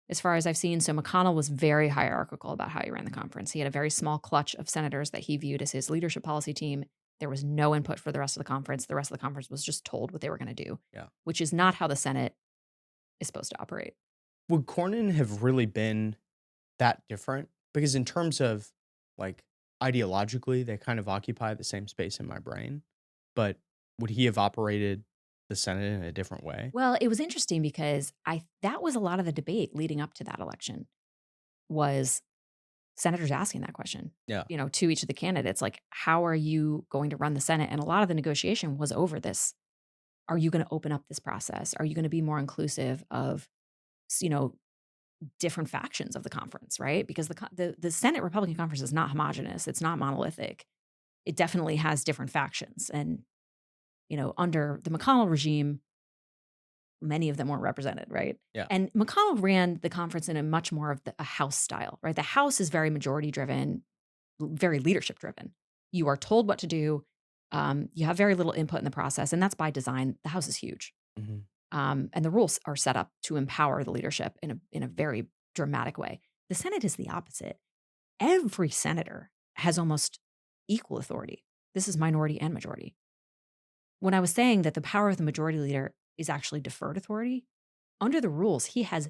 Speaker 1: as far as I've seen. So McConnell was very hierarchical about how he ran the conference. He had a very small clutch of senators that he viewed as his leadership policy team. There was no input for the rest of the conference. The rest of the conference was just told what they were going to do, which is not how the Senate is supposed to operate.
Speaker 2: Would Cornyn have really been that different? Because in terms of, like, ideologically, they kind of occupy the same space in my brain. But would he have operated the Senate in a different way?
Speaker 1: Well, it was interesting because that was a lot of the debate leading up to that election, was senators asking that question, to each of the candidates, like, how are you going to run the Senate? And a lot of the negotiation was over this. Are you going to open up this process? Are you going to be more inclusive of, different factions of the conference, right? Because the Senate Republican conference is not homogenous. It's not monolithic. It definitely has different factions. And, under the McConnell regime, many of them weren't represented, right?
Speaker 2: Yeah.
Speaker 1: And McConnell ran the conference in a much more of a House style, right? The House is very majority driven, very leadership driven. You are told what to do. You have very little input in the process, and that's by design. The House is huge.
Speaker 2: Mm-hmm.
Speaker 1: And the rules are set up to empower the leadership in a very dramatic way. The Senate is the opposite. Every senator has almost equal authority. This is minority and majority. When I was saying that the power of the majority leader is actually deferred authority, under the rules, he has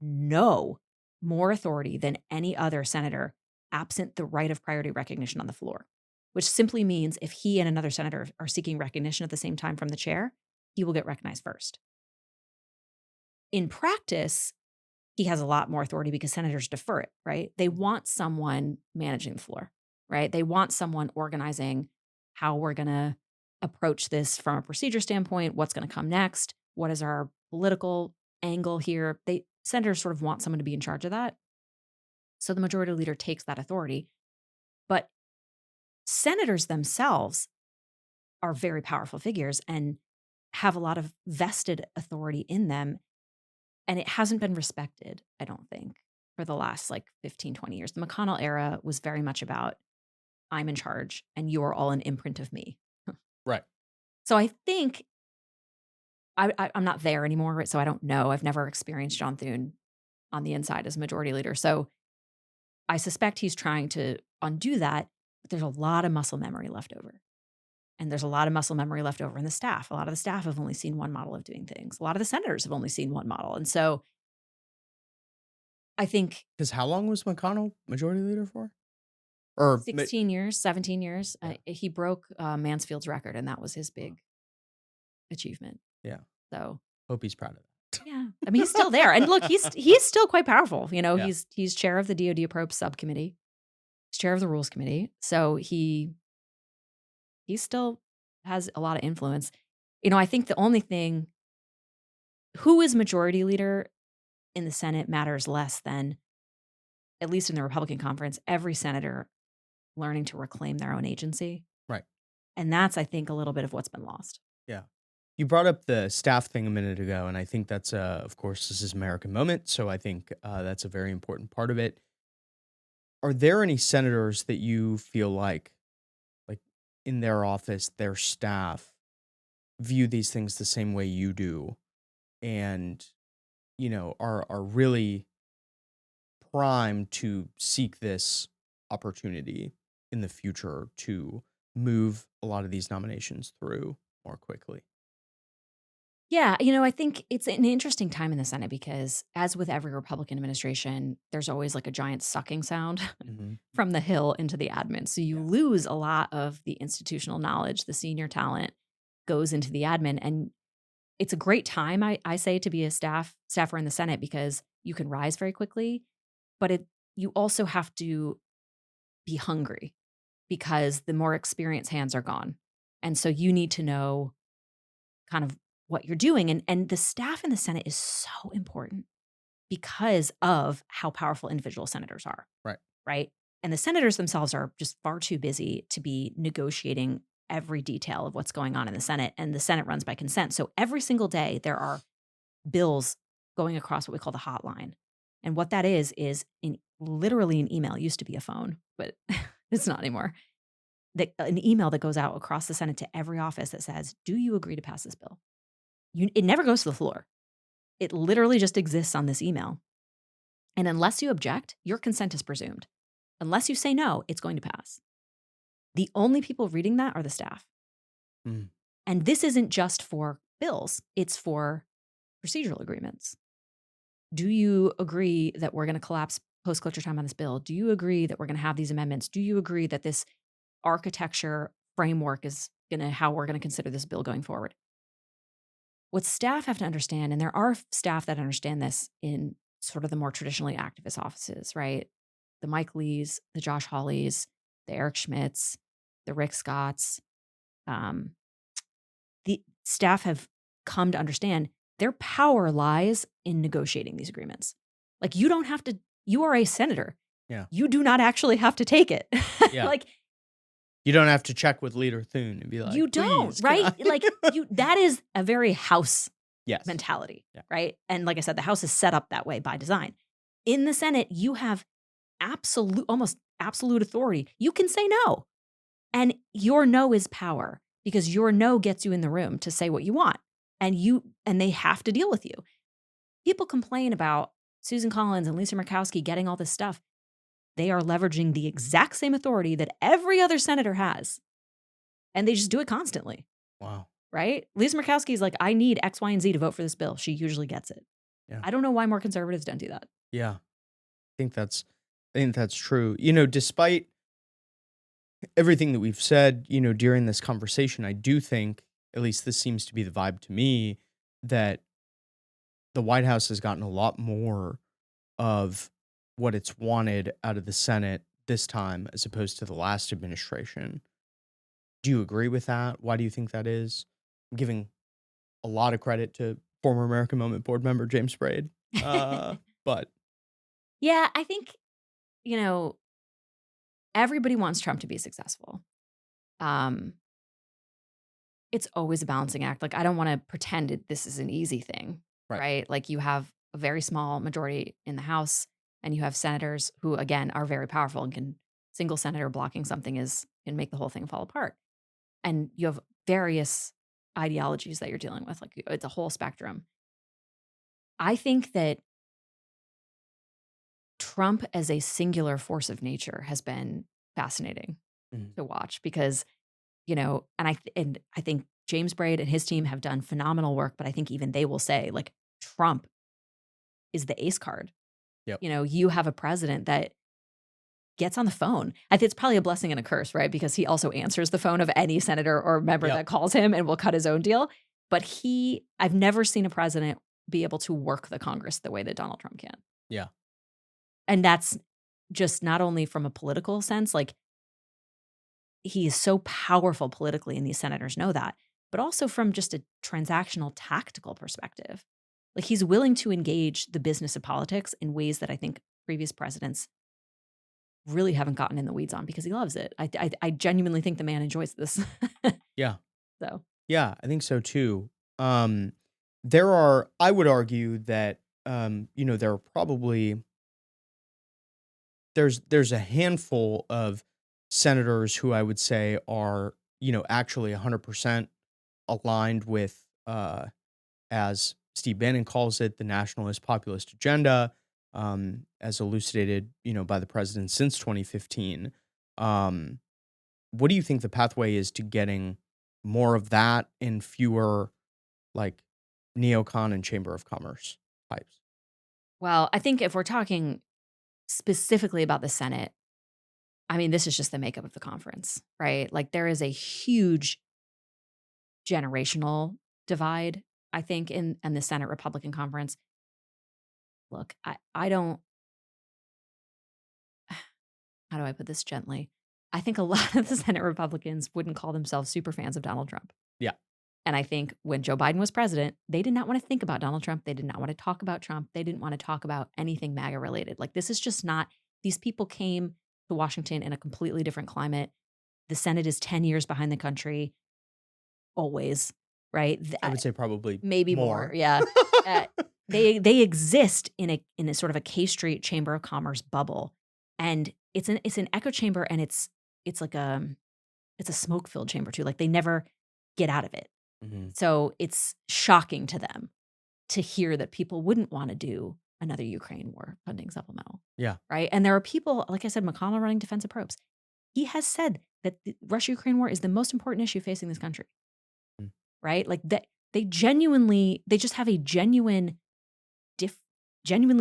Speaker 1: no more authority than any other senator, absent the right of priority recognition on the floor, which simply means if he and another senator are seeking recognition at the same time from the chair, he will get recognized first. In practice, he has a lot more authority because senators defer it, right? They want someone managing the floor, right? They want someone organizing how we're going to approach this from a procedure standpoint, what's going to come next, what is our political angle here. Senators sort of want someone to be in charge of that. So the majority leader takes that authority. But senators themselves are very powerful figures and have a lot of vested authority in them. And it hasn't been respected, I don't think, for the last 15, 20 years. The McConnell era was very much about, I'm in charge and you are all an imprint of me.
Speaker 2: Right.
Speaker 1: So I think I'm not there anymore, right? So I don't know. I've never experienced John Thune on the inside as majority leader. So I suspect he's trying to undo that, but there's a lot of muscle memory left over. And there's a lot of muscle memory left over in the staff. A lot of the staff have only seen one model of doing things. A lot of the senators have only seen one model. And so I think...
Speaker 2: Because how long was McConnell majority leader for? Or
Speaker 1: 16 years, 17 years. He broke Mansfield's record, and that was his big achievement.
Speaker 2: Yeah.
Speaker 1: So
Speaker 2: hope he's proud of that.
Speaker 1: Yeah. I mean, he's still there. And look, he's still quite powerful. He's chair of the DoD Appropriations Subcommittee. He's chair of the Rules Committee. So he still has a lot of influence. I think the only thing, who is majority leader in the Senate matters less than, at least in the Republican conference, every senator learning to reclaim their own agency.
Speaker 2: Right.
Speaker 1: And that's, I think, a little bit of what's been lost.
Speaker 2: Yeah. You brought up the staff thing a minute ago, and I think that's, of course, this is American Moment, so I think that's a very important part of it. are there any senators that you feel like in their office, their staff view these things the same way you do, and are really primed to seek this opportunity in the future to move a lot of these nominations through more quickly?
Speaker 1: Yeah, I think it's an interesting time in the Senate because, as with every Republican administration, there's always like a giant sucking sound
Speaker 2: Hmm.
Speaker 1: from the Hill into the admin. So you
Speaker 2: Yeah.
Speaker 1: lose a lot of the institutional knowledge, the senior talent goes into the admin. And it's a great time, I say, to be a staffer in the Senate because you can rise very quickly, but you also have to be hungry because the more experienced hands are gone. And so you need to know kind of what you're doing. And the staff in the Senate is so important because of how powerful individual senators are,
Speaker 2: Right.
Speaker 1: right? And the senators themselves are just far too busy to be negotiating every detail of what's going on in the Senate. And the Senate runs by consent. So every single day there are bills going across what we call the hotline. And what that is literally an email. It used to be a phone, but it's not anymore. An email that goes out across the Senate to every office that says, "Do you agree to pass this bill?" It never goes to the floor. It literally just exists on this email. And unless you object, your consent is presumed. Unless you say no, it's going to pass. The only people reading that are the staff.
Speaker 2: Mm.
Speaker 1: And this isn't just for bills, it's for procedural agreements. Do you agree that we're going to collapse post-cloture time on this bill? Do you agree that we're going to have these amendments? Do you agree that this architecture framework is how we're going to consider this bill going forward? What staff have to understand, and there are staff that understand this in sort of the more traditionally activist offices, right? The Mike Lees, the Josh Hawleys, the Eric Schmidts, the Rick Scotts. The staff have come to understand their power lies in negotiating these agreements. Like you are a senator.
Speaker 2: Yeah.
Speaker 1: You do not actually have to take it.
Speaker 2: Yeah.
Speaker 1: Like
Speaker 2: You don't have to check with Leader Thune and be like,
Speaker 1: you don't,
Speaker 2: "Please,
Speaker 1: right?
Speaker 2: can I?"
Speaker 1: That is a very House
Speaker 2: Yes.
Speaker 1: mentality,
Speaker 2: Yeah.
Speaker 1: right? And like I said, the House is set up that way by design. In the Senate, you have almost absolute authority. You can say no. And your no is power because your no gets you in the room to say what you want. And they have to deal with you. People complain about Susan Collins and Lisa Murkowski getting all this stuff. They are leveraging the exact same authority that every other senator has. And they just do it constantly.
Speaker 2: Wow.
Speaker 1: Right? Lisa Murkowski is like, I need X, Y, and Z to vote for this bill. She usually gets it.
Speaker 2: Yeah.
Speaker 1: I don't know why more conservatives don't do that.
Speaker 2: Yeah. I think that's true. Despite everything that we've said, during this conversation, I do think, at least this seems to be the vibe to me, that the White House has gotten a lot more of what it's wanted out of the Senate this time as opposed to the last administration. Do you agree with that? Why do you think that is? I'm giving a lot of credit to former American Moment board member James Braid. But
Speaker 1: Yeah, I think, everybody wants Trump to be successful. It's always a balancing act. Like, I don't want to pretend this is an easy thing, right? Like, you have a very small majority in the House, and you have senators who, again, are very powerful and single senator blocking something can make the whole thing fall apart. And you have various ideologies that you're dealing with. Like, it's a whole spectrum. I think that Trump as a singular force of nature has been fascinating to watch because, and I think James Braid and his team have done phenomenal work, but I think even they will say, like, Trump is the ace card.
Speaker 2: Yep.
Speaker 1: You have a president that gets on the phone. I think it's probably a blessing and a curse, right? Because he also answers the phone of any senator or member that calls him and will cut his own deal. But I've never seen a president be able to work the Congress the way that Donald Trump can.
Speaker 2: Yeah.
Speaker 1: And that's just not only from a political sense, like he is so powerful politically, and these senators know that, but also from just a transactional tactical perspective. Like he's willing to engage the business of politics in ways that I think previous presidents really haven't gotten in the weeds on because he loves it. I genuinely think the man enjoys this.
Speaker 2: Yeah.
Speaker 1: So.
Speaker 2: Yeah, I think so too. I would argue that, there are probably there's a handful of senators who I would say are, actually 100% aligned with, as Steve Bannon calls it, the nationalist populist agenda, as elucidated, by the president since 2015. What do you think the pathway is to getting more of that and fewer like neocon and Chamber of Commerce types?
Speaker 1: Well, I think if we're talking specifically about the Senate, I mean, this is just the makeup of the conference, right? Like there is a huge generational divide, I think, in the Senate Republican conference. Look, I don't, how do I put this gently? I think a lot of the Senate Republicans wouldn't call themselves super fans of Donald Trump.
Speaker 2: Yeah.
Speaker 1: And I think when Joe Biden was president, they did not want to think about Donald Trump. They did not want to talk about Trump. They didn't want to talk about anything MAGA related. Like this is just not, these people came to Washington in a completely different climate. The Senate is 10 years behind the country, always, right?
Speaker 2: I would say probably
Speaker 1: maybe more. Yeah. They exist in a sort of a K Street Chamber of Commerce bubble. And it's an echo chamber, and it's like it's a smoke filled chamber too. Like they never get out of it.
Speaker 2: Mm-hmm.
Speaker 1: So it's shocking to them to hear that people wouldn't want to do another Ukraine war funding supplemental.
Speaker 2: Yeah.
Speaker 1: Right. And there are people, like I said, McConnell running defensive probes. He has said that the Russia-Ukraine war is the most important issue facing this country.
Speaker 2: Mm.
Speaker 1: Right. Like that they just have a genuinely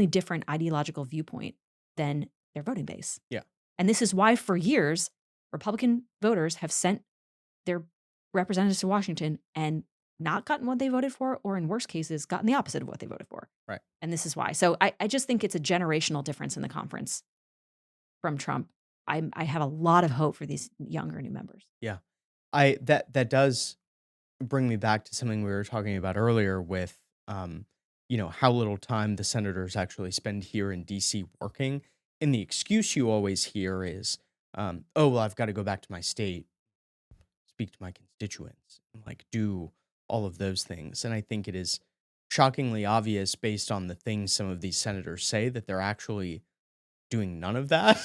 Speaker 1: different ideological viewpoint than their voting base.
Speaker 2: Yeah.
Speaker 1: And this is why for years, Republican voters have sent their representatives to Washington and not gotten what they voted for, or in worst cases, gotten the opposite of what they voted for.
Speaker 2: Right.
Speaker 1: And this is why. So I just think it's a generational difference in the conference from Trump. I have a lot of hope for these younger new members.
Speaker 2: Yeah. That does bring me back to something we were talking about earlier with, how little time the senators actually spend here in DC working. And the excuse you always hear is, I've got to go back to my state, speak to my constituents, and like do all of those things. And I think it is shockingly obvious based on the things some of these senators say that they're actually doing none of that.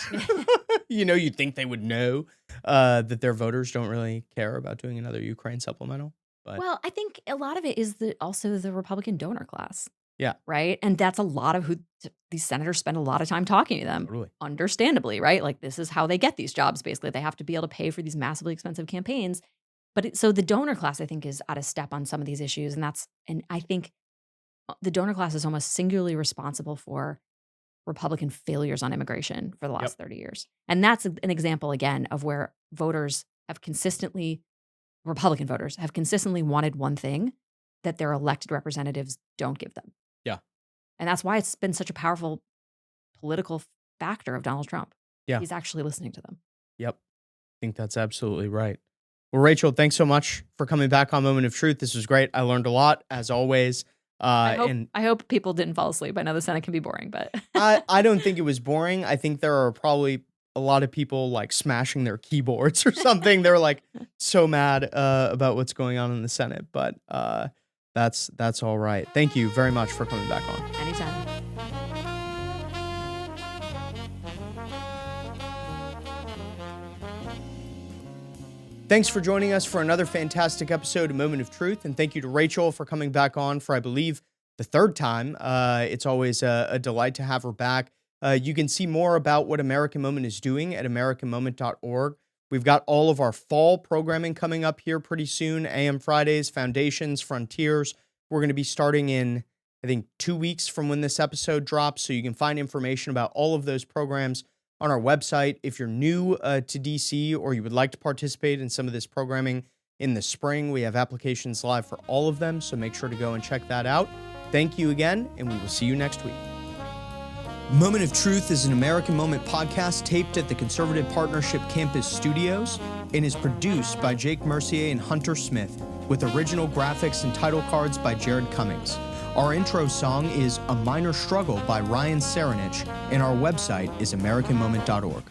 Speaker 2: You'd think they would know that their voters don't really care about doing another Ukraine supplemental. But
Speaker 1: well, I think a lot of it is also the Republican donor class.
Speaker 2: Yeah.
Speaker 1: Right. And that's a lot of who these senators spend a lot of time talking to them.
Speaker 2: Totally.
Speaker 1: Understandably, right? Like this is how they get these jobs. Basically, they have to be able to pay for these massively expensive campaigns. But so the donor class, I think, is out of step on some of these issues. And I think the donor class is almost singularly responsible for Republican failures on immigration for the last 30 years. And that's an example, again, of where Republican voters have consistently wanted one thing that their elected representatives don't give them.
Speaker 2: Yeah.
Speaker 1: And that's why it's been such a powerful political factor of Donald Trump.
Speaker 2: Yeah.
Speaker 1: He's actually listening to them.
Speaker 2: Yep. I think that's absolutely right. Well, Rachel, thanks so much for coming back on Moment of Truth. This was great. I learned a lot, as always.
Speaker 1: I hope people didn't fall asleep. I know the Senate can be boring, but
Speaker 2: I don't think it was boring. I think there are probably a lot of people like smashing their keyboards or something. They're like so mad about what's going on in the Senate, but that's all right. Thank you very much for coming back on.
Speaker 1: Anytime.
Speaker 2: Thanks for joining us for another fantastic episode of Moment of Truth, and thank you to Rachel for coming back on for, I believe, the third time. It's always a delight to have her back. You can see more about what American Moment is doing at americanmoment.org. We've got all of our fall programming coming up here pretty soon. AM Fridays, Foundations, Frontiers. We're going to be starting in, I think, 2 weeks from when this episode drops, so you can find information about all of those programs on our website. If you're new to DC or you would like to participate in some of this programming in the spring, we have applications live for all of them, so make sure to go and check that out. Thank you again, and we will see you next week. Moment of Truth is an American Moment podcast taped at the Conservative Partnership Campus Studios and is produced by Jake Mercier and Hunter Smith, with original graphics and title cards by Jared Cummings. Our intro song is A Minor Struggle by Ryan Serenich, and our website is americanmoment.org.